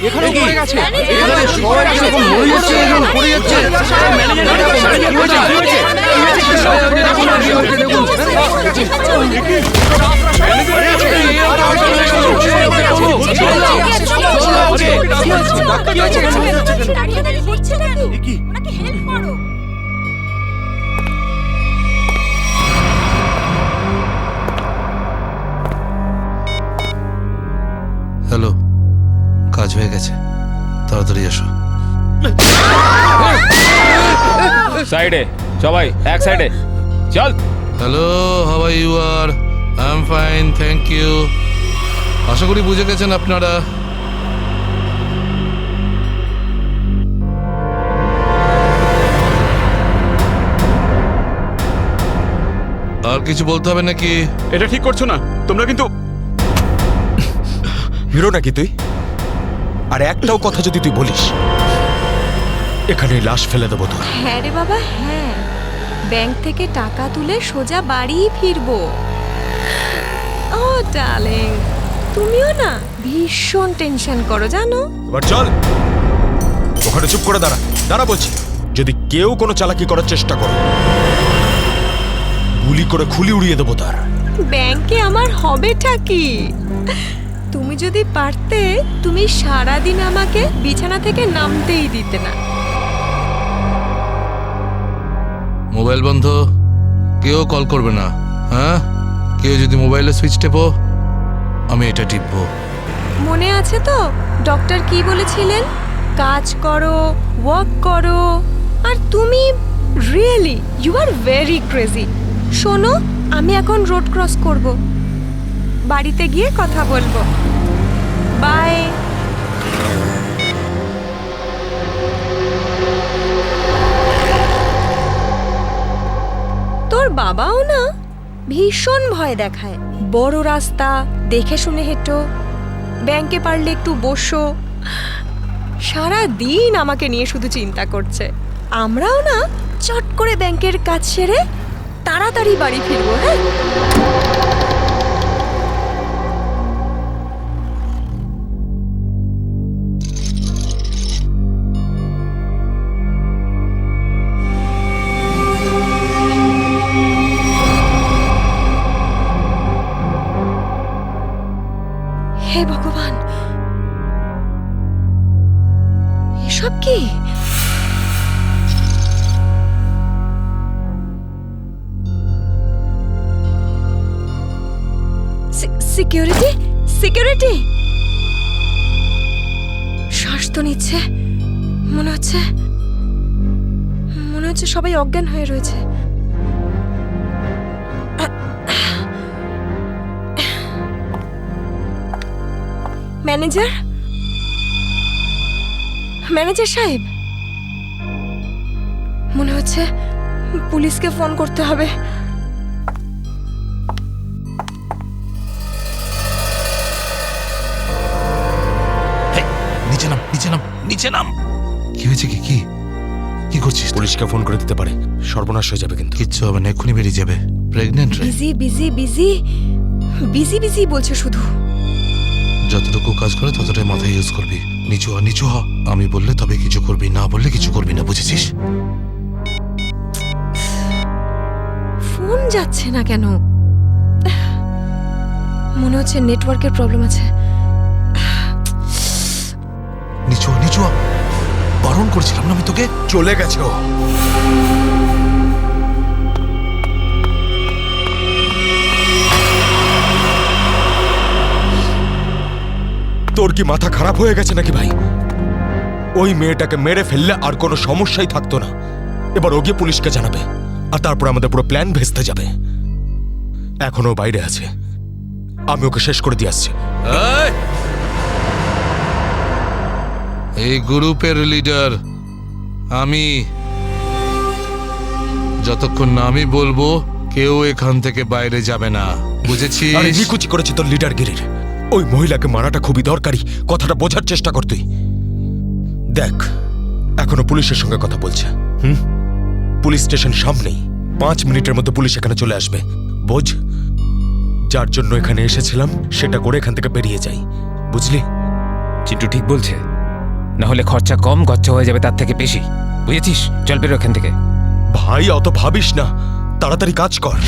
এখানে পড়ে গেছে। এখানে সবাই এরকম মরে যাচ্ছে, এরকম পড়ে যাচ্ছে। হ্যালো, কাজ হয়ে গেছে, তাড়াতাড়ি এসো। সাইডে সবাই, এক সাইডে চল। Hello, how are you? R I am fine, thank you. আশা করি বুঝে গেছেন আপনারা। আর কিছু বলতে হবে নাকি? এটা ঠিক করছো না তোমরা কিন্তু। হিরো নাকি তুই? আর একটাও কথা যদি তুই বলিস, এখানে লাশ ফেলে দেবো তোর। হ্যাঁ রে বাবা, হ্যাঁ, ব্যাংক থেকে টাকা তুলে সোজা বাড়ি ফিরবো। ও ডার্লিং, তুমিও না ভীষণ টেনশন করো জানো। এবার চল, ওখানে চুপ করে দাঁড়া। দাঁড়া বলছি। যদি কেউ কোনো চালাকি করার চেষ্টা করে, গুলি করে খুলি উড়িয়ে দেবো তার। ব্যাংকে আমার হবেটা কি? তুমি যদি পারতে, তুমি সারাদিন আমাকে বিছানা থেকে নামতেই দিতে না। মোবাইল বন্ধ, কেউ কল করবে না। হ্যাঁ, কেউ যদি মোবাইলে সুইচ টেপো, আমি এটা টিপবো। মনে আছে তো ডক্টর কি বলেছিলেন? কাজ করো, ওয়ার্ক করো। আর তুমি really you are very crazy. শোনো, আমি এখন রোড ক্রস করব, বাড়িতে গিয়ে কথা বলবো। বাই। তোর বাবাও না ভীষণ ভয় দেখায়। বড় রাস্তা দেখে শুনে হেঁটো, ব্যাংকে পারলে একটু বসো। সারা দিন আমাকে নিয়ে শুধু চিন্তা করছে। আমরাও না চট করে ব্যাংকের কাজ সেরে তাড়াতাড়ি বাড়ি ফিরবো। হ্যাঁ, হে ভগবান, এসব কি? Security, security. শ্বাস তো নিচ্ছে, মনে হচ্ছে সবাই অজ্ঞান হয়ে রয়েছে। ম্যানেজার, ম্যানেজার সাহেব, মনে হচ্ছে পুলিশকে ফোন করতে হবে। নিচে নাম, নিচে নাম, নিচে নাম। কি হয়েছে? কি কি কি করছিস? পুলিশকে ফোন করে দিতে পারে, সর্বনাশ হয়ে যাবে কিন্তু। কিচ্ছু হবে না, এক্ষুনি বেরিয়ে যাবে। প্রেগনেন্ট রে। Busy busy busy busy busy বলছে শুধু। যতটুকু কাজ করে ততটাই মাথায় ইউজ করবি। নিচু হ, নিচু হ। আমি বললে তবে কিছু করবি, না বললে কিছু করবি না, বুঝেছিস? ফোন যাচ্ছে না কেন? মনে হচ্ছে নেটওয়ার্কের প্রবলেম আছে। নিচু হ, নিচু হ। বারণ করছিলাম না আমি তোকে? চলে গেছে ও। তোর কি মাথা খারাপ হয়ে গেছে নাকি ভাই? ওই মেয়েটাকে মেরে ফেললে আর কোনো সমস্যাই থাকতো না। এবার ও গিয়ে পুলিশকে জানাবে, আর তারপর আমাদের পুরো প্ল্যান ভেস্তে যাবে। এখনো বাইরে আছে, আমি ওকে শেষ করে দিয়ে আসছি। এই গ্রুপের লিডার আমি। যতক্ষণ না আমি বলবো, কেউ এখান থেকে বাইরে যাবে না, বুঝেছিস? আরে নিকুচি করেছি তোর লিডারগিরির। ওই মহিলাকে মারাটা খুবই দরকারি, কথাটা বোঝার চেষ্টা কর তুই। দেখ, এখনো পুলিশের সঙ্গে কথা বলছে। পুলিশ স্টেশন সামনেই, 5 মিনিটের মধ্যে পুলিশ এখানে চলে আসবে। বোঝ, যার জন্য এখানে এসেছিলাম সেটা করে এখান থেকে বেরিয়ে যাই, বুঝলি? চিন্টু ঠিক বলছে। না হলে খরচা কম, খরচা হয়ে যাবে তার থেকে বেশি। বুঝেছিস? চল বেরো এখান থেকে। ভাই অত ভাবিস না, তাড়াতাড়ি কাজ কর।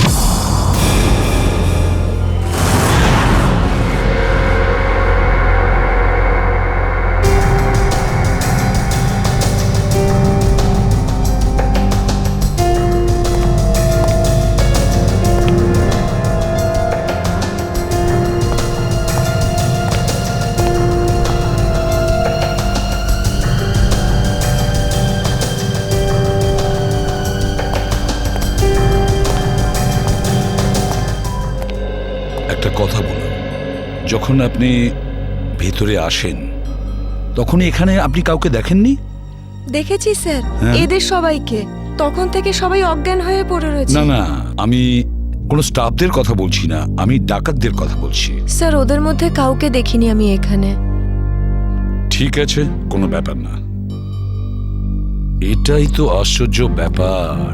একটা কথা বলুন, যখন আপনি ভেতরে আসেন তখন এখানে আপনি কাউকে দেখেননি? দেখেছি স্যার, হ্যাঁ। এদের সবাইকে। তখন থেকে সবাই অজ্ঞান হয়ে পড়ে রয়েছে। না না, আমি কোনো স্টাফদের কথা বলছি না, আমি ডাকাতদের কথা বলছি। স্যার, ওদের মধ্যে কাউকে দেখিনি আমি এখানে। ঠিক আছে, কোনো ব্যাপার না। এটাই তো আশ্চর্য ব্যাপার,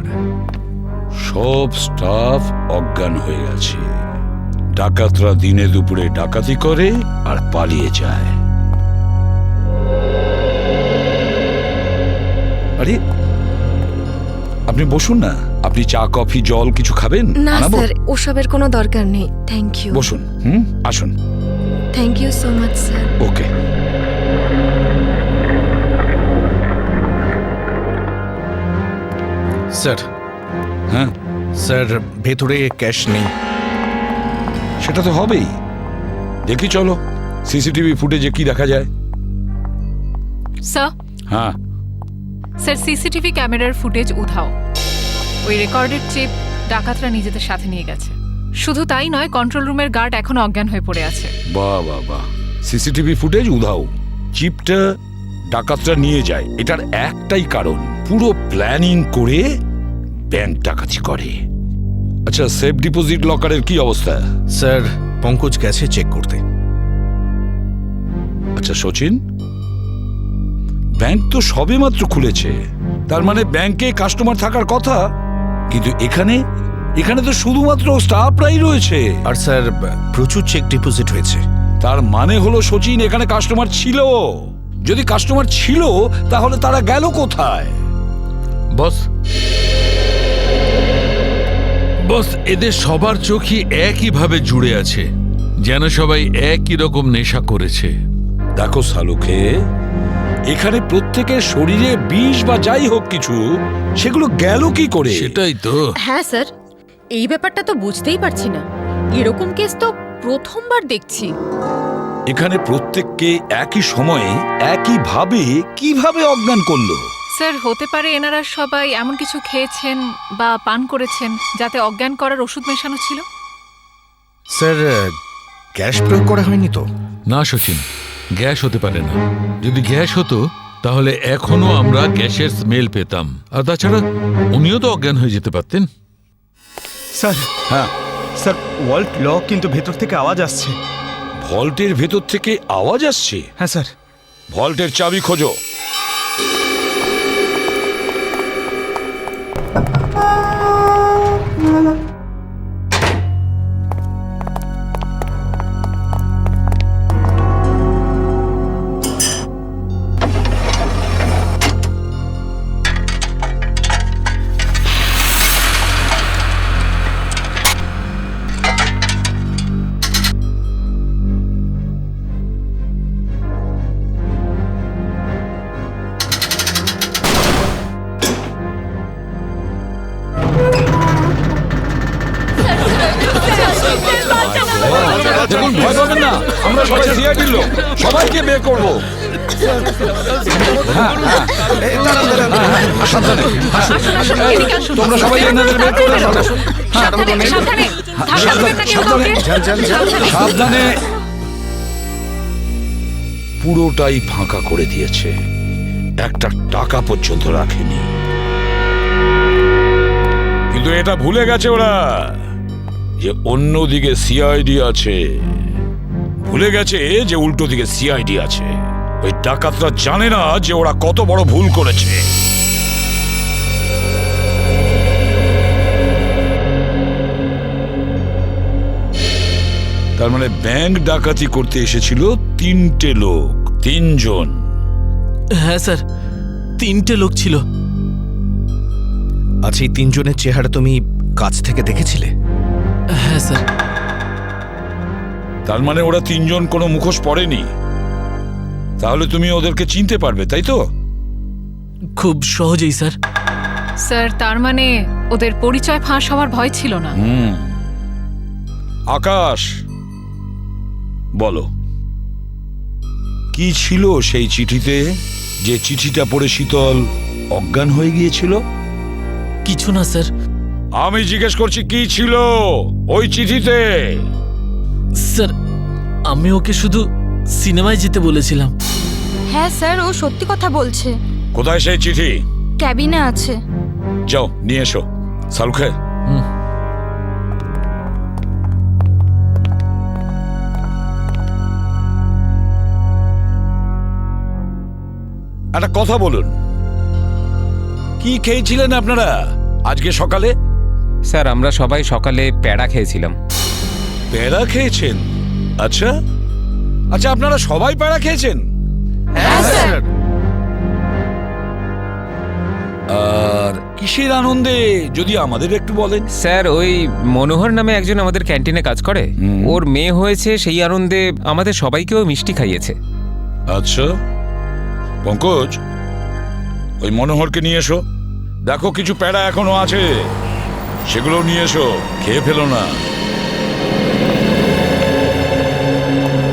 সব স্টাফ অজ্ঞান হয়ে গেছে। ডাকাতরা দিনে দুপুরে ডাকাতি করে আর পালিয়ে যায়। আরে আপনি বসুন না, আপনি চা কফি জল কিছু খাবেন? না আনাবো? স্যার, ওসবের কোনো দরকার নেই। Thank you. বসুন, আসুন। Thank you so much sir. Okay. Sir, হ্যাঁ, স্যার ভেতরে ক্যাশ নেই। সেটা তো হবেই। দেখি চলো সিসিটিভি ফুটেজে কি দেখা যায়। স্যার, হ্যাঁ, স্যার সিসিটিভি ক্যামেরার ফুটেজ উধাও। ওই রেকর্ডেড চিপ ডাকাতরা নিজেদের সাথে নিয়ে গেছে। শুধু তাই নয়, কন্ট্রোল রুমের গার্ড এখনো অজ্ঞান হয়ে পড়ে আছে। বাহ বাহ বাহ, সিসিটিভি ফুটেজ উধাও, চিপটা ডাকাতরা নিয়ে যায়, এটার একটাই কারণ, পুরো প্ল্যানিং করে ব্যাংক ডাকাতি করে। আচ্ছা, সেফ ডিপোজিট লকারের কি অবস্থা? স্যার পঙ্কজ গেছে চেক করতে। আচ্ছা সচিন, ব্যাংক তো সবেমাত্র খুলেছে, তার মানে ব্যাংকে কাস্টমার থাকার কথা, কিন্তু এখানে এখানে তো শুধুমাত্র স্টাফরাই রয়েছে। আর স্যার প্রচুর চেক ডিপোজিট হয়েছে। তার মানে হলো সচিন, এখানে কাস্টমার ছিল। যদি কাস্টমার ছিল তাহলে তারা গেল কোথায়? বস, বস এদের সবার চোখই একইভাবে জুড়ে আছে, যেন সবাই একই রকম নেশা করেছে। দেখো সালুকে, এখানে প্রত্যেকের শরীরে বিষ বা যাই হোক কিছু, সেগুলো গেল কি করে? সেটাই তো। হ্যাঁ স্যার, এই ব্যাপারটা তো বুঝতেই পারছি না। এরকম কেস তো প্রথমবার দেখছি। এখানে প্রত্যেককে একই সময়ে একইভাবে কিভাবে অজ্ঞান করলো? স্যার, হতে পারে এনারা সবাই এমন কিছু খেয়েছেন বা পান করেছেন যাতে অজ্ঞান করার ওষুধ মেশানো ছিল। স্যার গ্যাস প্রয়োগ করা হয়নি তো? না সচিন, গ্যাস হতে পারে না। যদি গ্যাস হতো তাহলে এখনো আমরা গ্যাসের স্মেল পেতাম। আর তাছাড়া উনিও তো অজ্ঞান হয়ে যেতে পারতেন। স্যার, হ্যাঁ, স্যার ওয়াল্ট লক, কিন্তু ভেতর থেকে আওয়াজ আসছে। ভল্টের ভেতর থেকে আওয়াজ আসছে? হ্যাঁ স্যার। ভল্টের চাবি খোঁজো। দেখুন, ভয় পাবেন না, আমরা সবাই সিআইডির লোক, সবাইকে বের করবো। তোমরা সবাই এনাদের বের করে ফেলো। সাবধানে। পুরোটাই ফাঁকা করে দিয়েছে, একটা টাকা পর্যন্ত রাখেনি। কিন্তু এটা ভুলে গেছে ওরা যে অন্যদিকে সিআইডি আছে। ভুলে গেছে যে উল্টো দিকে সিআইডি আছে। ওই ডাকাতরা জানে না যে ওরা কত বড় ভুল করেছে। তার মানে ব্যাংক ডাকাতি করতে এসেছিল 3টে লোক, 3 জন। হ্যাঁ স্যার, 3টে লোক ছিল। আচ্ছা, এই 3 জনের চেহারা তুমি কাছ থেকে দেখেছিলে? হ্যাঁ স্যার। তার মানে ওরা 3 জন কোনো মুখোশ পরেনি, তাহলে তুমি ওদেরকে চিনতে পারবে, তাই তো? খুব সহজেই স্যার। স্যার তার মানে ওদের পরিচয় ফাঁস হওয়ার ভয় ছিল না। আকাশ, বলো কি ছিল সেই চিঠিতে, যে চিঠিটা পড়ে শীতল অজ্ঞান হয়ে গিয়েছিল? কিছু না স্যার। আমি জিজ্ঞেস করছি কি ছিল ওই চিঠিতে? স্যার আমি ওকে শুধু সিনেমায় যেতে বলেছিলাম। হ্যাঁ স্যার, ও সত্যি কথা বলছে। কোথায় সেই চিঠি? ক্যাবিনে আছে। যাও নিয়ে এসো। সালুখে, একটা কথা বলুন, কি খেয়েছিলেন আপনারা আজকে সকালে? স্যার আমরা সবাই সকালে প্যাড়া খেয়েছিলাম। প্যাড়া খেয়েছেন? আচ্ছা আচ্ছা, আপনারা সবাই প্যাড়া খেয়েছেন? হ্যাঁ স্যার। আর কিসের আনন্দে যদি আমাদের একটু বলেন? স্যার ওই মনোহর নামে একজন আমাদের ক্যান্টিনে কাজ করে, ওর মেয়ে হয়েছে, সেই আনন্দে আমাদের সবাইকেও মিষ্টি খাইয়েছে। আচ্ছা পঙ্কজ, ওই মনোহরকে নিয়ে এসো। দেখো কিছু প্যাড়া এখনো আছে, সেগুলো নিয়ে এসো, খেয়ে ফেলো না।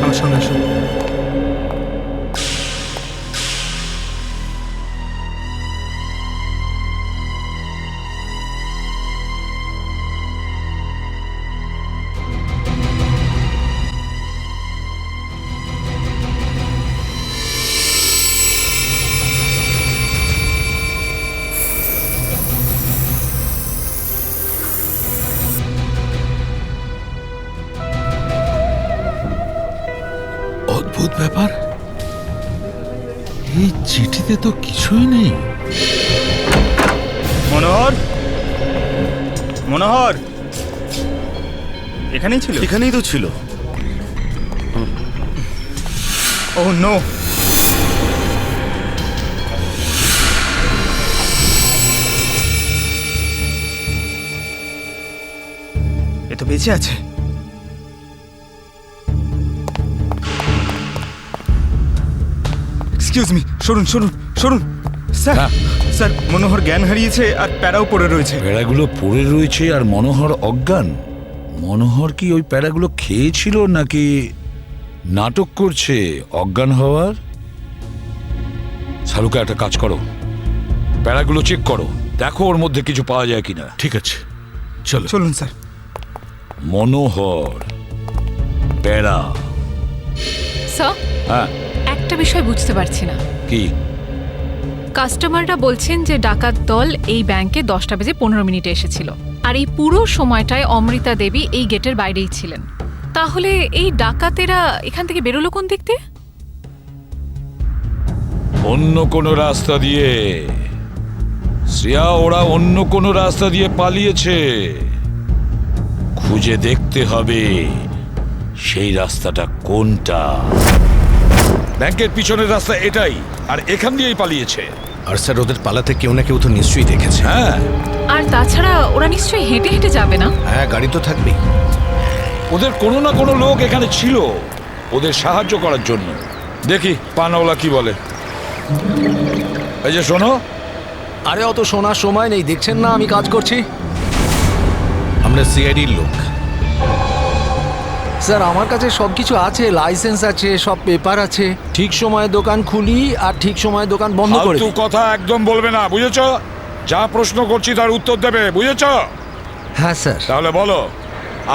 আসুন আসুন। অদ্ভুত ব্যাপার, এই চিঠিতে তো কিছুই নেই। মনোহর, মনোহর এখানেই ছিল? এখানেই তো ছিল। ও নো, এ তো বেঁচে আছে। এক্সকিউজ মি, সরুন সরুন সরুন। স্যার স্যার, মনোহর জ্ঞান হারিয়েছে আর প্যারাও পড়ে রয়েছে। প্যাড়াগুলো পড়ে রয়েছে আর মনোহর অজ্ঞান? মনোহর কি ওই প্যাড়াগুলো খেয়েছিল নাকি নাটক করছে অজ্ঞান হওয়ার? সালুকা, একটা কাজ করো, প্যাড়াগুলো চেক করো, দেখো ওর মধ্যে কিছু পাওয়া যায় কিনা। ঠিক আছে, চলো। চলুন স্যার। মনোহর, প্যাড়া। স্যার হ্যাঁ, একটা বিষয় বুঝতে পারছি না। কি? কাস্টমাররা বলছেন যে ডাকাত দল এই ব্যাংকে 10টা বেজে 15 মিনিটে এসেছিল, আর এই পুরো সময়টায় অমৃতা দেবী এই গেটের বাইরেই ছিলেন। তাহলে এই ডাকাতেরা এখান থেকে বেরোলো কোন দিক দিয়ে? অন্য কোনো রাস্তা দিয়ে। শ্রেয়া, ওরা অন্য কোনো রাস্তা দিয়ে পালিয়েছে। খুঁজে দেখতে হবে সেই রাস্তাটা কোনটা। ব্যাংকের পিছনের রাস্তা এটাই, আর এখান দিয়েই পালিয়েছে। আর স্যার ওদের পালাতে কেউ না কেউ তো নিশ্চয়ই দেখেছে। হ্যাঁ, আর তাছাড়া ওরা নিশ্চয়ই হেঁটে হেঁটে যাবে না। হ্যাঁ, গাড়ি তো থাকবেই। ওদের কোনো না কোনো লোক এখানে ছিল ওদের সাহায্য করার জন্য। দেখি পানাওয়ালা কি বলে। এই যে শোনো। আরে অত শোনার সময় নেই, দেখছেন না আমি কাজ করছি। আমরা সিআইডির লোক। স্যার আমার কাছে সব কিছু আছে, লাইসেন্স আছে, সব পেপার আছে। ঠিক সময়ে দোকান খুলি আর ঠিক সময়ে দোকান বন্ধ করে ফালতু দিই। কথা একদম বলবে না, বুঝেছো? যা প্রশ্ন করছি তার উত্তর দেবে, বুঝেছো? হ্যাঁ স্যার। তাহলে বলো,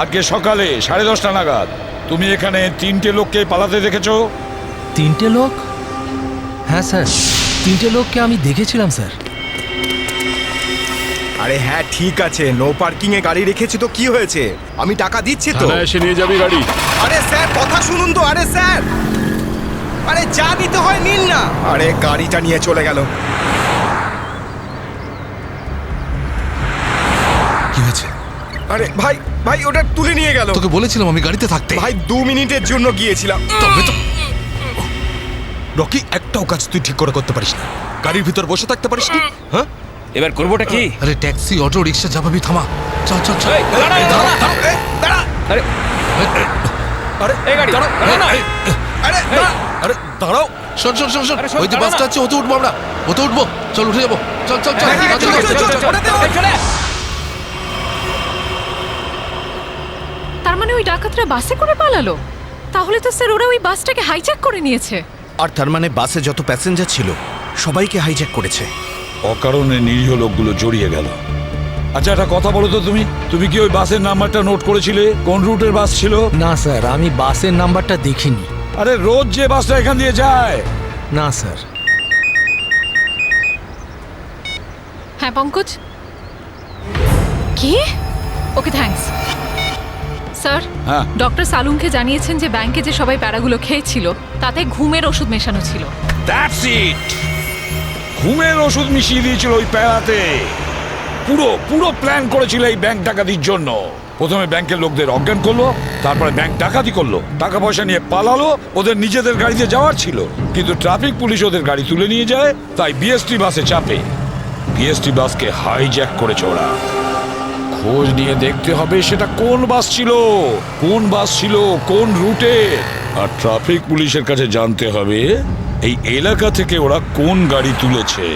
আজকে সকালে 10:30 নাগাদ তুমি এখানে 3টে লোককে পালাতে দেখেছো? 3টে লোক? হ্যাঁ স্যার, 3টে লোককে আমি দেখেছিলাম স্যার। আরে হ্যাঁ ঠিক আছে, নো পার্কিং এ গাড়ি রেখেছি তো কি হয়েছে? আমি টাকা দিচ্ছি তো। থানায় এসে নিয়ে যাবি গাড়ি। আরে স্যার কথা শুনুন তো। আরে স্যার, আরে যা নিতে হয় নিন না। আরে গাড়িটা নিয়ে চলে গেল। কি হয়েছে? আরে ভাই ভাই, ওটা তুলে নিয়ে গেল। তোকে বলেছিলাম আমি গাড়িতে থাকতে। ভাই 2 মিনিটের জন্য গিয়েছিলাম। তবে তো রকি, একটাও কাজ তুই ঠিক করে করতে পারিস না। গাড়ির ভিতর বসে থাকতে পারিস না? হ্যাঁ, এবার করবোটা কি? আরে ট্যাক্সি, অটো, রিক্সা যা পাবি থামা। চল চল চল। আরে আরে এই গাড়ি দাঁড়াও, দাঁড়াও না। আরে দাঁড়াও। শোন শোন শোন শোন, আরে শোন, ওই যে দাঁড়া বাসটা না। আছে, ওতে উঠবো আমরা, ওতে উঠবো। চল উঠে যাবো, চল চল চল। হ্যাঁ, চল, চল, চল, চল, চল। তার মানে ওই ডাকাতরা বাসে করে পালালো? তাহলে তো স্যার ওরা ওই বাসটাকে হাইজ্যাক করে নিয়েছে। আর তার মানে বাসে যত প্যাসেঞ্জার ছিল সবাইকে হাইজ্যাক করেছে। অকারণে নিরীহ লোকগুলো জড়িয়ে গেল। আচ্ছা, একটা কথা বলো তো, তুমি কি ওই বাসের নাম্বারটা নোট করেছিলে? কোন রুটের বাস ছিল? না স্যার, আমি বাসের নাম্বারটা দেখিনি। আরে রোজ যে বাসটা এখান দিয়ে যায়। না স্যার। হ্যাঁ পঙ্কজ, কি? Okay thanks sir. হ্যাঁ। ডক্টর সালুনকে জানিয়েছেন যে ব্যাংকে যে সবাই প্যারাগুলো খেয়েছিল তাতে ঘুমের ওষুধ মেশানো ছিল। That's it. ঘুমের ওষুধ মিশিয়ে দিয়েছিল ওই প্যারাতে। পুরো প্ল্যান করেছিল এই ব্যাংক ডাকাতির জন্য। প্রথমে ব্যাংকের লোকদের অজ্ঞান করলো, তারপরে ব্যাংক ডাকাতি করলো, টাকা পয়সা নিয়ে পালালো। ওদের নিজেদের গাড়িতে যাওয়ার ছিল, কিন্তু ট্রাফিক পুলিশ ওদের গাড়ি তুলে নিয়ে যায়, তাই বিএসটি বাসে চাপে। বিএসটি বাসকে হাইজ্যাক করেছে ওরা। খোঁজ নিয়ে দেখতে হবে সেটা কোন বাস ছিল, কোন রুটে। আর ট্রাফিক পুলিশের কাছে জানতে হবে এই এলাকা থেকে ওরা কোন গাড়ি তুলেছে।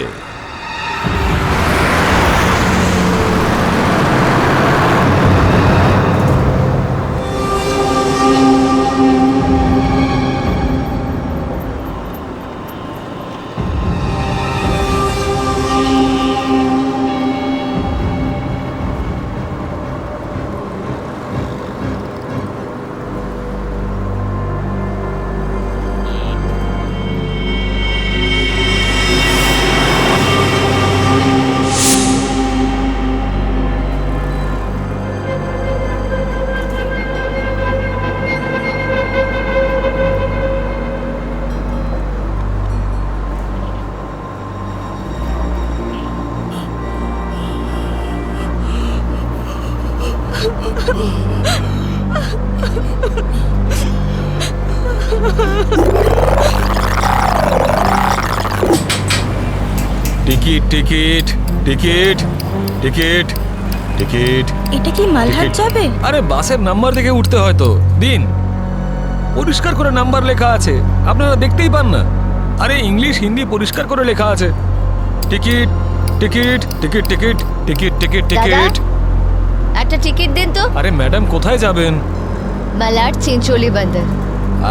Ticket ticket ticket ticket ticket. এটা কি মালহাট যাবে? আরে বাসের নাম্বার দেখে উঠতে হয় তো। দিন, পরিষ্কার করে নাম্বার লেখা আছে, আপনারা দেখতেই পান না? আরে ইংলিশ হিন্দি পরিষ্কার করে লেখা আছে। Ticket ticket ticket ticket ticket ticket ticket. একটা টিকিট দিন তো। আরে ম্যাডাম কোথায় যাবেন? মালাড চিনচোলি বন্দর।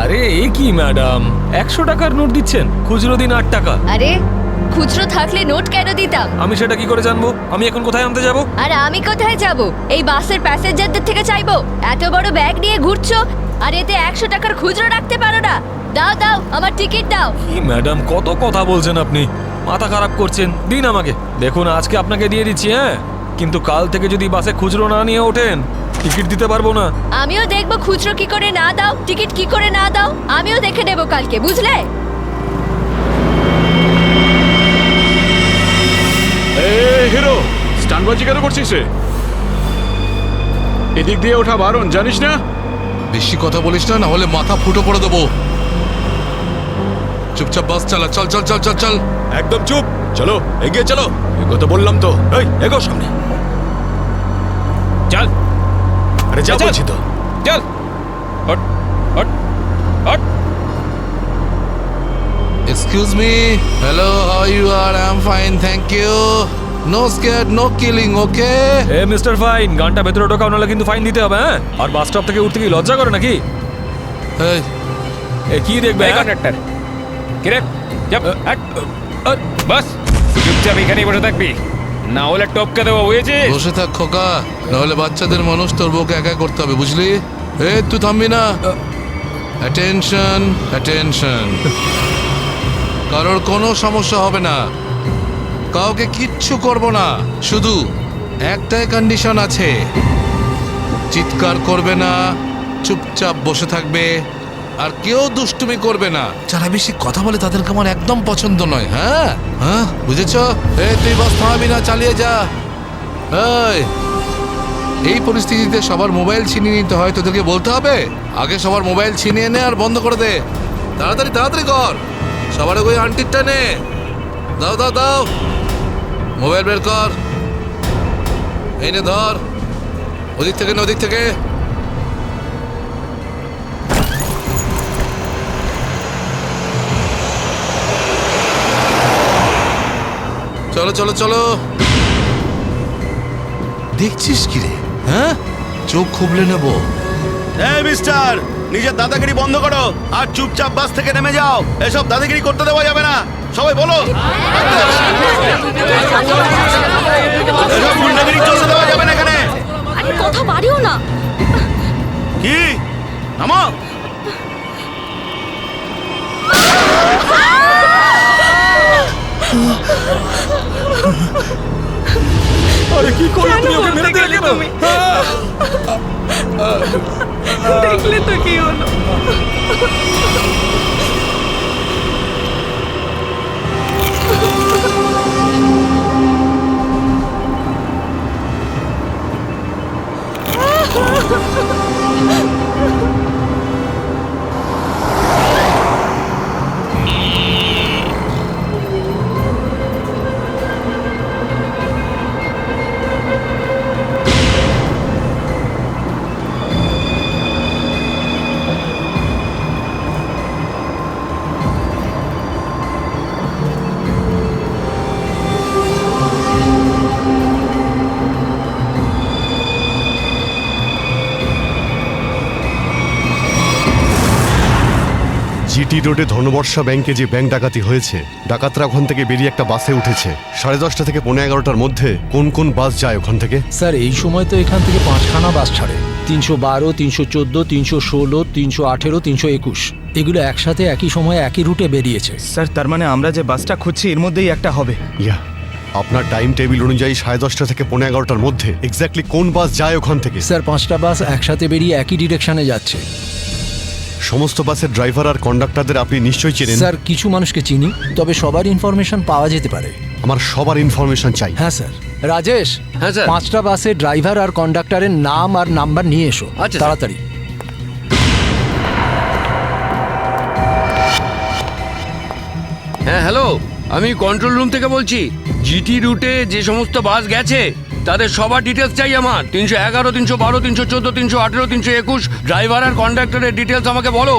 আরে এ কি ম্যাডাম, 100 টাকার নোট দিচ্ছেন, খুচরো দিন 8 টাকা। আরে খুচরো থাকলে নোট কেন দিতাম? আমি সেটা কি করে জানবো? আমি এখন কোথায় আনতে যাব? আর আমি কোথায় যাব? এই বাসের প্যাসেঞ্জারদের থেকে চাইবো? এত বড় ব্যাগ নিয়ে ঘুরছো আর এতে 100 টাকার খুচরো রাখতে পারো না? দাও দাও, আমার টিকিট দাও। কি ম্যাডাম, কত কথা বলছেন আপনি, মাথা খারাপ করছেন। দিন আমাকে। দেখুন আজকে আপনাকে দিয়ে দিচ্ছি, হ্যাঁ, কিন্তু কাল থেকে যদি বাসে খুচরো না নিয়ে ওঠেন টিকিট দিতে পারবো না। আমিও দেখবো খুচরো কি করে না দাও, টিকিট কি করে না দাও, আমিও দেখে নেবো কালকে, বুঝলে? হিরো, স্টানবাজি কেন করছিস রে? এদিক দিয়ে ওঠা বারণ, জানিস না? বেশি কথা বলিস না, না হলে মাথা ফুটো করে দেবো। চুপচাপ বাস চালা। চল চল চল চল চল। একদম চুপ। চলো এগিয়ে চলো। এগোতে বললাম তো। এই এগো সামনে। চল। আরে যা বলছি তো। চল। Hot hot hot. Excuse me. Hello, how you R? I am fine, thank you. No scared, no killing, okay? এ মিস্টার ফাইন, গানটা ভেতরে ঢোকাও, নাহলে কিন্তু ফাইন দিতে হবে, হ্যাঁ? আর বাস স্টপ থেকে উঠতে কি লজ্জা করে নাকি? এই এ কি দেখবে কন্ডাক্টর? কিরে যাব বাস, চুপচাপ এখানেই বসে থাকবি, না হলে টপকে দেবো, বুঝেছিস? বসে থাক খোকা, নাহলে বাচ্চাদের মানুষ তোর বউকে একা করতে হবে, বুঝলি? এই তুই থামবি না। Attention attention. কারোর কোনো সমস্যা হবে না, কাউকে কিচ্ছু করব না, শুধু একটাই কন্ডিশন আছে, চিৎকার করবে না, চুপচাপ বসে থাকবে, আর কেউ দুষ্টুমি করবে না। যারা বেশি কথা বলে তাদেরকে আমার একদম পছন্দ নয়। হ্যাঁ হ্যাঁ, বুঝেছ? এই তুই বাস থামাবি না, চালিয়ে যা। এই পরিস্থিতিতে সবার মোবাইল ছিনিয়ে নিতে হয়, তোদেরকে বলতে হবে? আগে সবার মোবাইল ছিনিয়ে নে আর বন্ধ করে দে। তাড়াতাড়ি তাড়াতাড়ি কর, সবার আগে ওই আন্টিরটা নে। দাও দাও দাও, মোবাইল বের কর। এই নে ধর, ওদিক থেকে না ওদিক থেকে। চলো চলো চলো। দেখছিস কি রে? হ্যাঁ, চোখ খুবলে নেবো। এই মিস্টার, নিজের দাদাগিরি বন্ধ করো আর চুপচাপ বাস থেকে নেমে যাও। এসব দাদাগিরি করতে দেওয়া যাবে না, সবাই বলো। এসব গুন্ডাগিরি চলতে দেওয়া যাবে না এখানে। আরে কথা বাড়িও না। কি নামো। আরে কি করলে তুমি? ওকে মেরে দিলে কেন? দেখলে তো কি হলো। জিটি রোডে ধনবর্ষা ব্যাংকে যে ব্যাংক ডাকাতি হয়েছে, ডাকাতরা ওখান থেকে বেরিয়ে একটা বাসে উঠেছে। 10:30 থেকে 11:15টার মধ্যে কোন কোন বাস যায় ওখান থেকে? স্যার এই সময় তো এখান থেকে 5খানা বাস ছাড়ে। 312, 314, 316, 318, 321 এগুলো একসাথে একই সময়ে একই রুটে বেরিয়েছে। স্যার তার মানে আমরা যে বাসটা খুঁজছি এর মধ্যেই একটা হবে। ইয়া, আপনার টাইম টেবিল অনুযায়ী 10:30 থেকে 11:15টার মধ্যে এক্স্যাক্টলি কোন বাস যায় ওখান থেকে? স্যার 5টা বাস একসাথে বেরিয়ে একই ডিরেকশনে যাচ্ছে। সমস্ত বাসের ড্রাইভার আর কন্ডাক্টরদের আপনি নিশ্চয়ই চেনেন? স্যার কিছু মানুষকে চিনি, তবে সবার ইনফরমেশন পাওয়া যেতে পারে। আমার সবার ইনফরমেশন চাই। হ্যাঁ স্যার। রাজেশ, হ্যাঁ স্যার। 5টা বাসের ড্রাইভার আর কন্ডাক্টরের নাম আর নাম্বার নিয়ে এসো। আচ্ছা, স্যার। তাড়াতাড়ি। হ্যাঁ হ্যালো, আমি কন্ট্রোল রুম থেকে বলছি। জিটি রুটে যে সমস্ত বাস গেছে তাদের সবার ডিটেলস চাই আমার। 311, 312, 314, 318, 321 ড্রাইভার আর কন্ডাক্টরের ডিটেলস আমাকে বলো।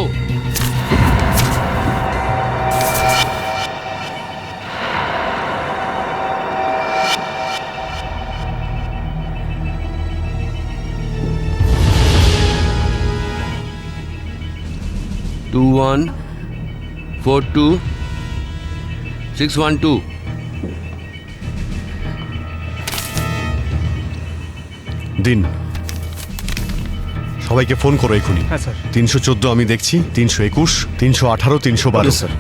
টু 142-612 দিন, সবাইকে ফোন করো এখনই। হ্যাঁ স্যার। 314 আমি দেখছি, 321, 318, 312। স্যার।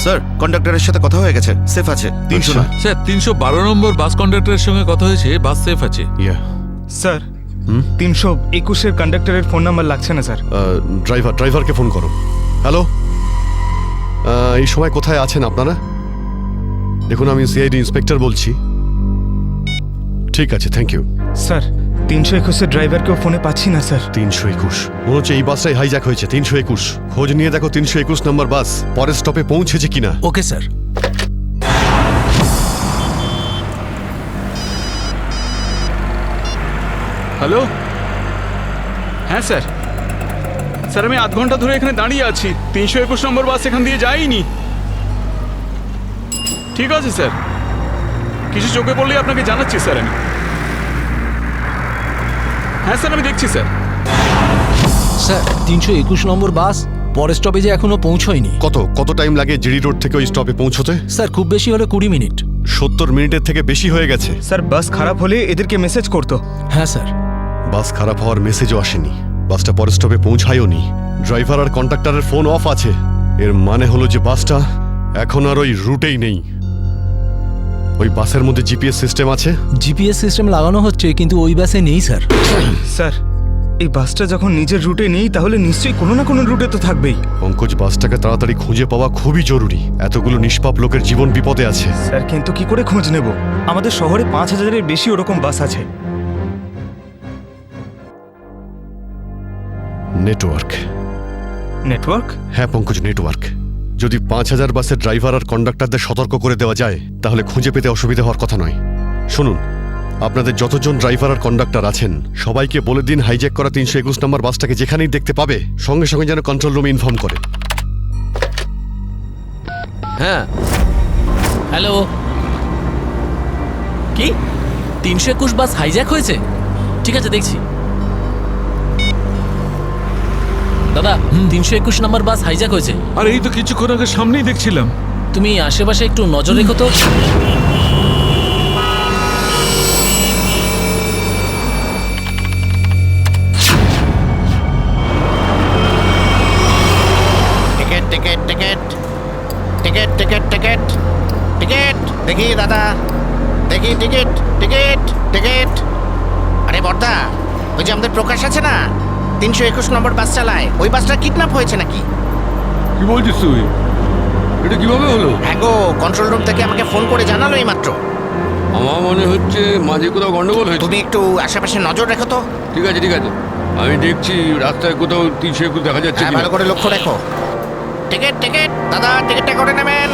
স্যার কন্ডাক্টরের সাথে কথা হয়ে গেছে, সেফ আছে। 300 না স্যার 312 নম্বর বাস কন্ডাক্টরের সঙ্গে কথা হয়েছে, বাস সেফ আছে। ইয়া, স্যার। 321-এর কন্ডাক্টরের ফোন নাম্বার লাগছে না স্যার। ড্রাইভারকে ফোন করো। হ্যালো, এই সময় কোথায় আছেন আপনারা? দেখুন আমি সিআইডি ইন্সপেক্টর বলছি। ঠিক আছে, থ্যাংক ইউ। স্যার 321-এর ড্রাইভারকেও ফোনে পাচ্ছি না স্যার। 321 মনে হচ্ছে এই বাসটাই হাইজ্যাক হয়েছে। 321 খোঁজ নিয়ে দেখো 321 নম্বর বাস পরের স্টপে পৌঁছেছে কিনা। Okay sir. হ্যালো, হ্যাঁ স্যার। স্যার আমি 8 ঘন্টা ধরে এখানে দাঁড়িয়ে আছি, 321 নম্বর বাস এখান দিয়ে যায়নি। ঠিক আছে স্যার, কিছু চোখে পড়লে আপনাকে জানাচ্ছি স্যার আমি। হ্যাঁ স্যার আমি দেখছি স্যার। স্যার 321 নম্বর বাস পরের স্টপেজে এখনো পৌঁছয়নি। কত টাইম লাগে জিডি রোড থেকে ওই স্টপে পৌঁছতে? স্যার খুব বেশি হলে 20 মিনিট। 70 মিনিটের থেকে বেশি হয়ে গেছে। স্যার বাস খারাপ হলে এদেরকে মেসেজ করতো। হ্যাঁ স্যার। বাস খারাপ হওয়ার মেসেজও আসেনি, বাসটা পরের স্টপে পৌঁছায়ও নি। ড্রাইভার আর কন্ডাক্টরের ফোন অফ আছে। এর মানে হলো যে বাসটা এখন আর ওই রুটেই নেই। ওই বাসের মধ্যে জিপিএস সিস্টেম আছে? জিপিএস সিস্টেম লাগানো হচ্ছে, কিন্তু ওই বাসে নেই স্যার। স্যার এই বাসটা যখন নিজের রুটে নেই তাহলে নিশ্চয়ই কোনো না কোনো রুটে তো থাকবেই। পঙ্কজ, বাসটাকে তাড়াতাড়ি খুঁজে পাওয়া খুবই জরুরি। এতগুলো নিষ্পাপ লোকের জীবন বিপদে আছে। স্যার কিন্তু কি করে খোঁজ নেব? আমাদের শহরে 5000-এর বেশি ওরকম বাস আছে। নেটওয়ার্ক। নেটওয়ার্ক? হ্যাঁ পঙ্কজ, নেটওয়ার্ক। যদি 5000 বাসের ড্রাইভার আর কন্ডাক্টরদের সতর্ক করে দেওয়া যায় তাহলে খুঁজে পেতে অসুবিধা হওয়ার কথা নয়। শুনুন, আপনাদের যতজন ড্রাইভার আর কন্ডাক্টর আছেন সবাইকে বলে দিন হাইজ্যাক করা 321 নম্বর বাসটাকে যেখানেই দেখতে পাবে সঙ্গে সঙ্গে যেন কন্ট্রোল রুমে ইনফর্ম করে। হ্যাঁ, হ্যালো, কি 321 বাস হাইজ্যাক হয়েছে? ঠিক আছে, দেখছি। দাদা, 321 নম্বর বাস হাইজ্যাক হয়েছে। আর এই তো কিছুক্ষণ আগে সামনেই দেখছিলাম। তুমি আশেপাশে একটু নজর রেখো তো। Ticket ticket ticket ticket ticket ticket ticket দেখি দাদা, দেখি টিকিট টিকিট টিকিট। আরে বর্দা, ওই যে আমাদের প্রকাশ আছে না, 321 নম্বর বাস চালায়, ওই বাসটা কিডন্যাপ হয়েছে নাকি? কি বলছিস তুই? এটা কিভাবে হলো? হ্যাঁ গো, কন্ট্রোল রুম থেকে আমাকে ফোন করে জানালো এই মাত্র। আমার মনে হচ্ছে মাঝে কোথাও গন্ডগোল হয়েছে। তুমি একটু আশেপাশে নজর রেখো তো। ঠিক আছে ঠিক আছে, আমি দেখছি রাস্তায় কোথাও 321 দেখা যাচ্ছে হ্যাঁ, কিনা। ভালো করে লক্ষ্য রেখো। টিকিট টিকিট দাদা, টিকিটটা করে নেবেন।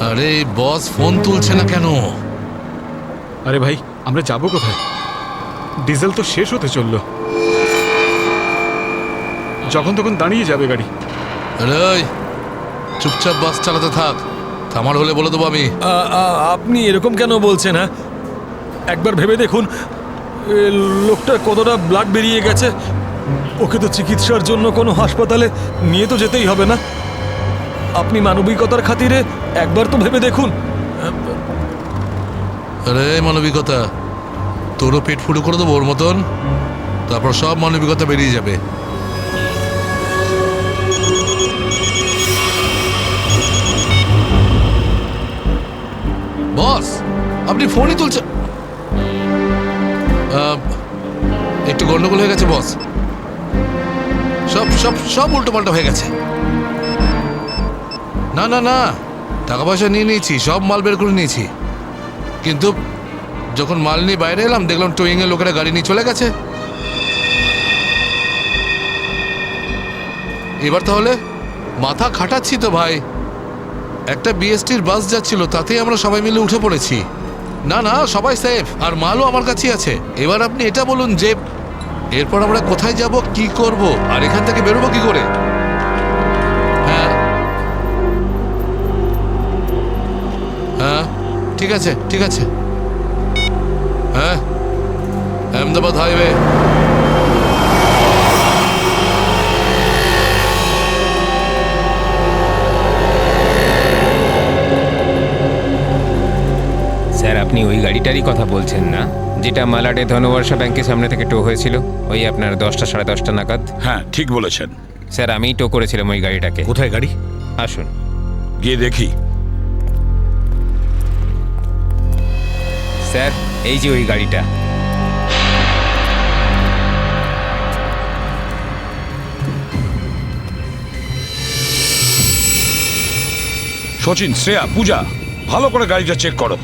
আরে বস ফোন তুলছে না কেন? আরে ভাই, আমরা যাবো কোথায়? ডিজেল তো শেষ হতে চললো, যখন তখন দাঁড়িয়ে যাবে গাড়ি। আরে চুপচাপ বাস চালাতে থাক, থামার হলে বলে দেবো আমি। আপনি এরকম কেন বলছেন? হ্যাঁ, একবার ভেবে দেখুন, লোকটার কতটা ব্লাড বেরিয়ে গেছে। ওকে তো চিকিৎসার জন্য কোনো হাসপাতালে নিয়ে তো যেতেই হবে না? আপনি মানবিকতার খাতিরে একবার তো ভেবে দেখুন। আরে মানবিকতা, তোরও পেট ফুটো করে দেবো ওর মতন, তারপর সব মানবিকতা বেরিয়ে যাবে। বস, আপনি ফোনই তুলছেন। একটু গন্ডগোল হয়ে গেছে বস, সব সব সব উল্টো পাল্টা হয়ে গেছে। না না না, টাকা পয়সা নিয়ে নিয়েছি, সব মাল বের করে নিয়েছি, কিন্তু যখন মাল নিয়ে বাইরে এলাম দেখলাম টোয়িং এর লোকেরা গাড়ি নিয়ে চলে গেছে। এবার তাহলে মাথা খাটাচ্ছি তো ভাই। একটা বিএসটির বাস যাচ্ছিল, তাতেই আমরা সবাই মিলে উঠে পড়েছি। না না, সবাই সেফ, আর মালও আমার কাছেই আছে। এবার আপনি এটা বলুন যে এরপর আমরা কোথায় যাব, কি করব, আর এখান থেকে বেরোবো কি করে? হ্যাঁ হ্যাঁ, ঠিক আছে ঠিক আছে। হ্যাঁ, আহমেদাবাদ হাইওয়ে। স্যার, আপনি ওই গাড়িটারই কথা বলছেন না যেটা মালাডে ধনবর্ষা ব্যাংকের সামনে থেকে টো হয়েছিল ওই আপনার 10টা সাড়ে 10টা নাগাদ? হ্যাঁ, ঠিক বলেছেন স্যার, আমিই টো করেছিলাম ওই গাড়িটাকে। কোথায় গাড়ি? আসুন গিয়ে দেখি। স্যার, এই যে ওই গাড়িটা। সচিন, শ্রেয়া, পূজা, ভালো করে গাড়িটা চেক করো।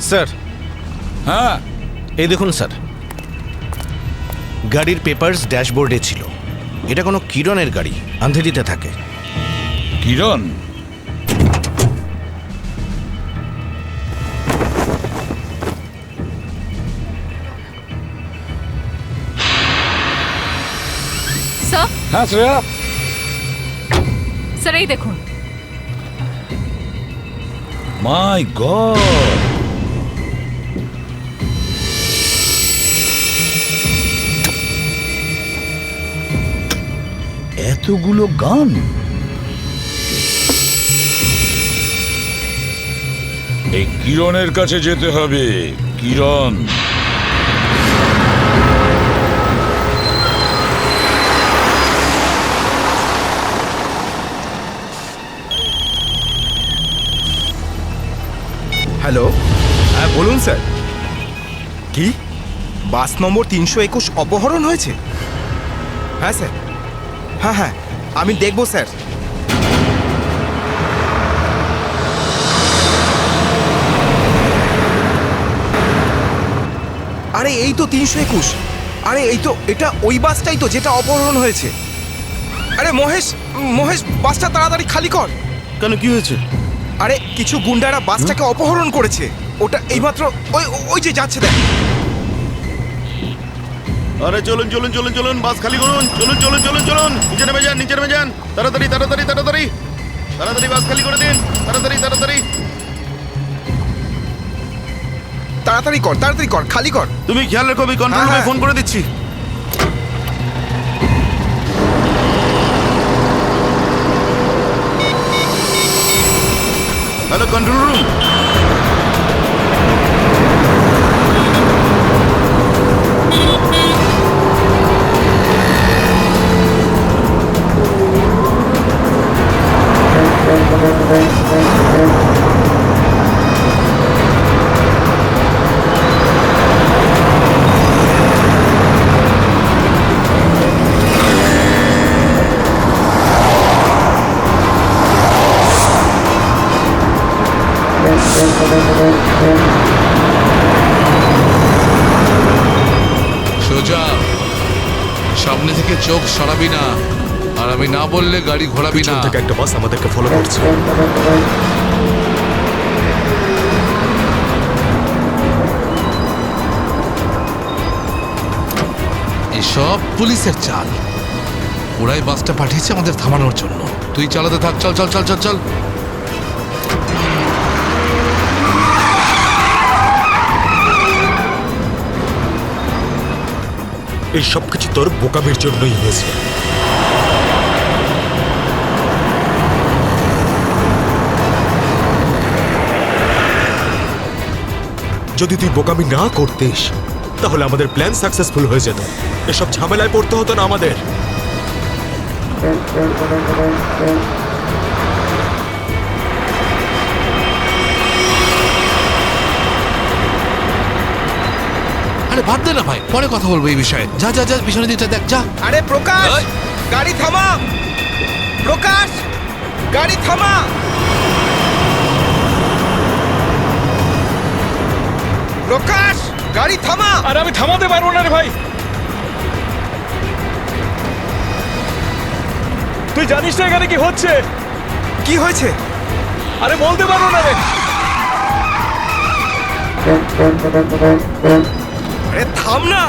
স্যার, হ্যাঁ এই দেখুন স্যার, গাড়ির পেপারস ড্যাশবোর্ডে ছিল। এটা কোনো কিরণের গাড়ি, আন্ধেরিতে থাকে। কিরণ? স্যার, হ্যাঁ শ্রেয়া, স্যার এই দেখুন। মাই গড, এতগুলো গান? এই কিরণের কাছে যেতে হবে। কিরণ, হ্যালো, হ্যাঁ বলুন স্যার। কি বাস নম্বর 321 অপহরণ হয়েছে? হ্যাঁ স্যার, হ্যাঁ হ্যাঁ আমি দেখব স্যার। আরে এই তো 321। আরে এই তো, এটা ওই বাসটাই তো যেটা অপহরণ হয়েছে। আরে মহেশ, মহেশ বাসটা তাড়াতাড়ি খালি কর। কেন, কি হয়েছে? আরে কিছু গুন্ডারা বাসটাকে অপহরণ করেছে। ওটা এইমাত্র ওই ওই যে যাচ্ছে দেখ। আরে চলুন চলুন চলুন চলুন, বাস খালি করুন। চলুন চলুন চলুন চলুন, নিচে নেমে যান, নিচে নেমে যান। তাড়াতাড়ি তাড়াতাড়ি তাড়াতাড়ি তাড়াতাড়ি বাস খালি করে দিন। তাড়াতাড়ি তাড়াতাড়ি তাড়াতাড়ি কর, তাড়াতাড়ি কর, খালি কর। তুমি খেয়াল রেখো, আমি কন্ট্রোল রুমে ফোন করে দিচ্ছি। Hello control room. সোজা সামনে থেকে চোখ সরাবি না, আর আমি না বললে গাড়ি ঘোরাবি না। থেকে একটা বাস আমাদেরকে ফলো করছে। এসব পুলিশের চাল। ওরাই বাসটা পাঠিয়েছে আমাদের থামানোর জন্য। তুই চালাতে থাক, চল চল চল চল চল। এই সব কিছু তোর বোকামির জন্যই হয়েছে। যদি তুই বোকামি না করতিস তাহলে আমাদের প্ল্যান সাকসেসফুল হয়ে যেত। এসব ঝামেলায় পড়তে হতো না আমাদের। আরে বাদ দে না ভাই, পরে কথা বলবো এই বিষয়ে। যা যা যা, পিছনে দিকটা দেখ, যা। আরে প্রকাশ, গাড়ি থামা। প্রকাশ, গাড়ি থামা। প্রকাশ, গাড়ি থামা। আরে আমি থামাতে পারবো না রে ভাই। তুই জানিস না এখানে কি হচ্ছে? কি হয়েছে? আরে বলতে পারবো না রে। আরে থাম না।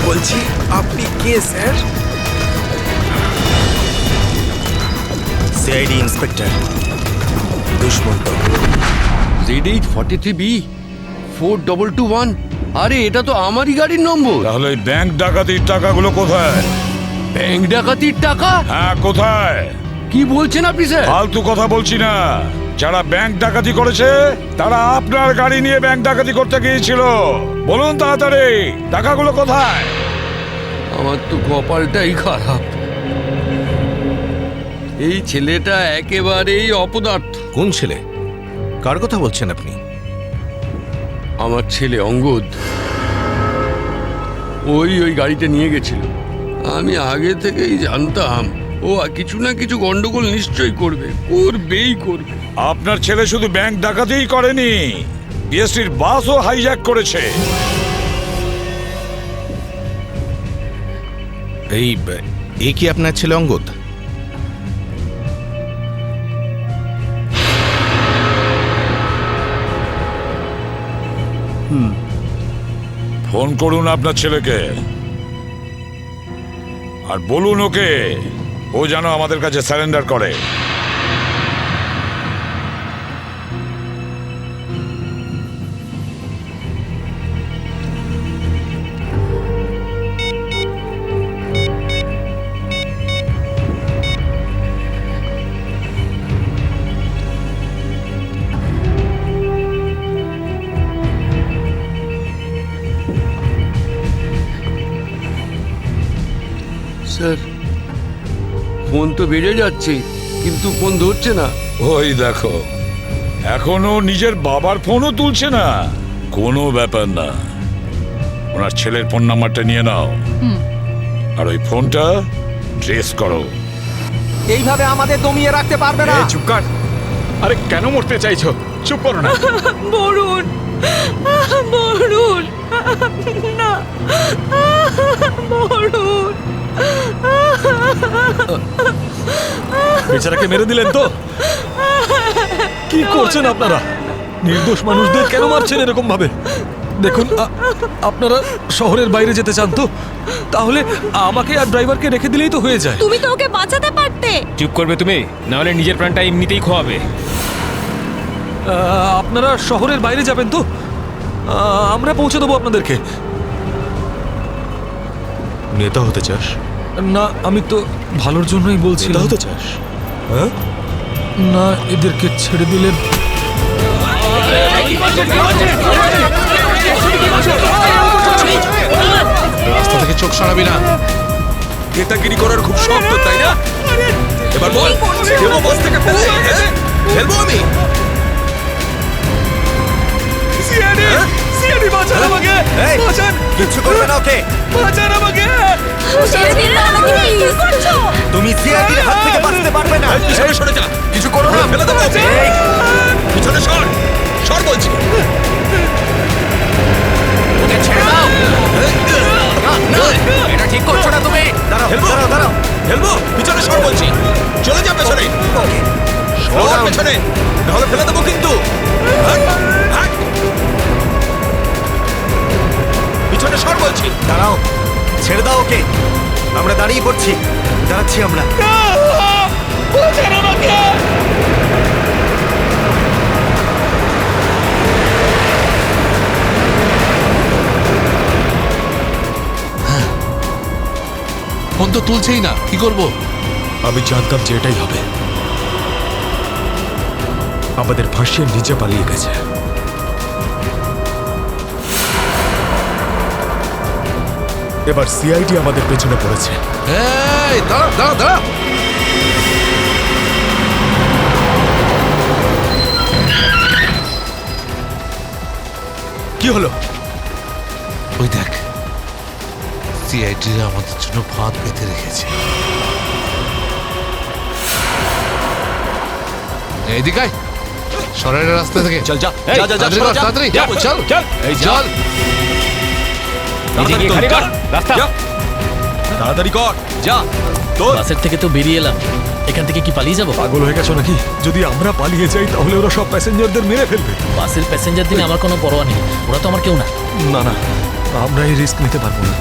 বলছি আপনি কে sir? CID inspector Dushmant. ZH43B 4221। আরে এটা তো আমারই গাড়ির নম্বর। তাহলে ব্যাংক ডাকাতির টাকাগুলো কোথায়? ব্যাংক ডাকাতির টাকা? হ্যাঁ কোথায়? কি বলছেন আপনি স্যার? ফালতু কথা বলছি না। যারা ব্যাংক ডাকাতি করেছে তারা আপনার গাড়ি নিয়ে ব্যাংক ডাকাতি করতে গিয়েছিল। বলুন তাড়াতাড়ি, টাকাগুলো কোথায়? আমার তো কপালটাই খারাপ। এই ছেলেটা একেবারেই অপদার্থ। কোন ছেলে? কার কথা বলছেন আপনি? আমার ছেলে অঙ্গদ ওই গাড়িটা নিয়ে গেছিল। আমি আগে থেকেই জানতাম ও কিছু না কিছু গন্ডগোল নিশ্চয়ই করবে, করবেই করবে। আপনার ছেলে শুধু ব্যাংক ডাকাতিই করেনি, বিএসটির বাসও হাইজ্যাক করেছে। এই কি আপনার ছেলে অঙ্গদ? ফোন করুন আপনার ছেলেকে আর বলুন ওকে ও যেন আমাদের কাছে সারেন্ডার করে। স্যার ফোন তো বেজে যাচ্ছে কিন্তু ফোন ধরছে না। ওই দেখো, এখনো নিজের বাবার ফোনও তুলছে না। কোনো ব্যাপার না, ওনার ছেলের ফোন নাম্বারটা নিয়ে নাও আর ওই ফোনটা ট্রেস করো। এইভাবে আমাদের দমিয়ে রাখতে পারবে না। চুপ কর। আরে কেন মরতে চাইছো? চুপ করো না। বরুণ, বরুণ, না, বরুণ। বেচারাকে মেরে দিলেন তো? কি করছেন আপনারা? নির্দোষ মানুষদের কেন মারছেন এরকম ভাবে? দেখুন, আপনারা শহরের বাইরে যেতে চান তো তাহলে আমাকে আর ড্রাইভারকে রেখে দিলেই তো হয়ে যায়। তুমি তো ওকে বাঁচাতে পারতে। চুপ করবে তুমি, না হলে নিজের প্রাণটা এমনিতেই খোয়াবে। আপনারা শহরের বাইরে যাবেন তো? আমরা পৌঁছে দেবো আপনাদেরকে। নেতা হতে চাস? না, আমি তো ভালোর জন্যই বলছি। নেতা হতে চাস? হ্যাঁ, না, এদেরকে ছেড়ে দিলেন। রাস্তা থেকে চোখ সরাবি না। নেতাগিরি করার খুব শখ তো, তাই না? এবার বল, দেবো বস থেকে ফেলবো আমি? বাঁচান আমাকে! বাঁচান! কিচ্ছু করবে না ওকে। বাঁচান আমাকে! তুমি সিআইডির হাত থেকে বাঁচতে পারবে না। পিছনে সরে যা, কিছু করো না, ফেলে দেবো। পিছনে সর, সর বলছি। ওকে ছেড়ে দাও। না, এটা ঠিক করছো না তুমি। দাঁড়াও, দাঁড়াও, দাঁড়াও। ফেলবো, পিছনে সর বলছি। চলে যা পেছনে, সর পেছনে, নাহলে ফেলে দেবো কিন্তু। হাট, হাট। পিছনে সর বলছি। দাঁড়াও, ছেড়ে দাও ওকে। আমরা দাঁড়িয়ে পড়ছি, দাঁড়াচ্ছি আমরা। ফোন তো তুলছেই না, কি করব? আমি জানতাম যে এটাই হবে। আমাদের ভাসিয়ে নিচে পালিয়ে গেছে। এবার সিআইডি আমাদের পেছনে পড়েছে। এই দাঁড়া দাঁড়া দাঁড়া। কি হলো? ওই দেখ, সিআইডি আমাদের জন্য ফাঁদ পেতে রেখেছে। এইদিকে আয়, শহরের রাস্তা থেকে। চল যা, যা, যা, তাড়াতাড়ি কর, তাড়াতাড়ি চল চল। এই চল, তাড়াতাড়ি কর, যা। তোর বাসের থেকে তো বেরিয়ে এলাম, এখান থেকে কি পালিয়ে যাবো? পাগল হয়ে গেছো নাকি? যদি আমরা পালিয়ে যাই তাহলে ওরা সব প্যাসেঞ্জারদের মেরে ফেলবে। বাসের প্যাসেঞ্জার দিনে আমার কোনো পরোয়া নেই, ওরা তো আমার কেউ না। না না, আমরা এই রিস্ক নিতে পারবো না।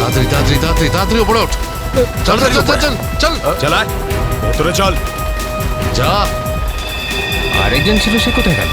তাড়াতাড়ি তাড়াতাড়ি তাড়াতাড়ি তাড়াতাড়ি উপরে ওঠ। চল চল চল চল চল চালায়, ভেতরে চল। যা। আরেকজন ছিল, সে কোথায় গেল?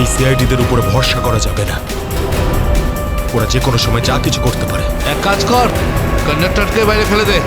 এই সিআইডিদের উপরে ভরসা করা যাবে না। ওরা যে কোনো সময় যা কিছু করতে পারে। এক কাজ কর, কন্ডাক্টরকে বাইরে ফেলে দে।